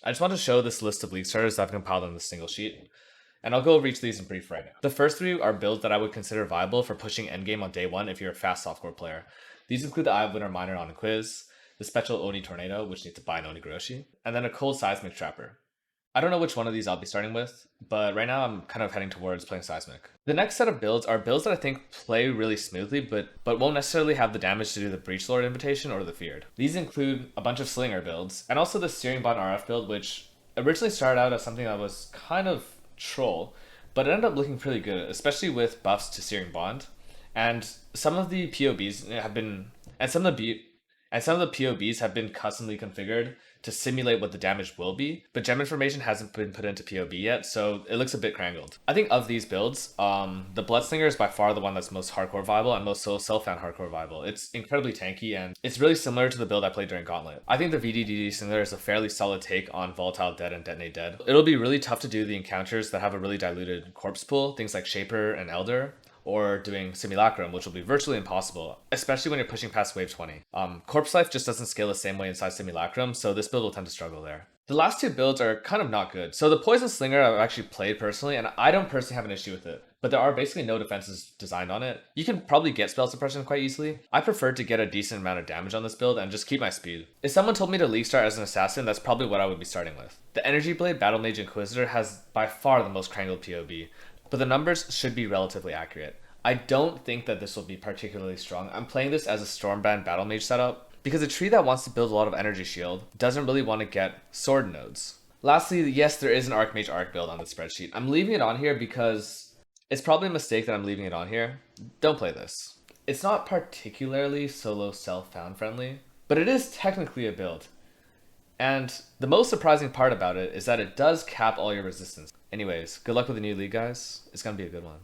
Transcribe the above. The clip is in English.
I just want to show this list of league starters that I've compiled on this single sheet, and I'll go over each of these in brief right now. The first three are builds that I would consider viable for pushing endgame on day one if you're a fast softcore player. These include the Eye of Winter Miner on a quiz, the special Oni Tornado, which needs to buy an Oni Groshi, and then a Cold Seismic Trapper. I don't know which one of these I'll be starting with, but right now I'm kind of heading towards playing Seismic. The next set of builds are builds that I think play really smoothly, but won't necessarily have the damage to do the Breach Lord Invitation or the Feared. These include a bunch of Slinger builds, and also the Steering Bond RF build, which originally started out as something that was kind of troll, but it ended up looking pretty good, especially with buffs to Searing Bond. And some of the POBs have been, and some of the POBs have been customly configured to simulate what the damage will be, but gem information hasn't been put into POB yet, so it looks a bit crangled. I think of these builds, the Bloodslinger is by far the one that's most hardcore viable and most self-found hardcore viable. It's incredibly tanky, and it's really similar to the build I played during Gauntlet. I think the VDDD Slinger is a fairly solid take on Volatile Dead and Detonate Dead. It'll be really tough to do the encounters that have a really diluted corpse pool, things like Shaper and Elder, or doing Simulacrum, which will be virtually impossible, especially when you're pushing past wave 20. Corpse Life just doesn't scale the same way inside Simulacrum, so this build will tend to struggle there. The last two builds are kind of not good. So the Poison Slinger I've actually played personally, and I don't personally have an issue with it, but there are basically no defenses designed on it. You can probably get spell suppression quite easily. I prefer to get a decent amount of damage on this build and just keep my speed. If someone told me to league start as an assassin, that's probably what I would be starting with. The Energy Blade Battle Mage Inquisitor has by far the most crangled POB, but the numbers should be relatively accurate. I don't think that this will be particularly strong. I'm playing this as a Stormbrand Battle Mage setup because a tree that wants to build a lot of Energy Shield doesn't really want to get sword nodes. Lastly, yes, there is an Archmage Arc build on the spreadsheet. I'm leaving it on here because it's probably a mistake that I'm leaving it on here. Don't play this. It's not particularly solo self-found friendly, but it is technically a build. And the most surprising part about it is that it does cap all your resistance. Anyways, good luck with the new league, guys. It's gonna be a good one.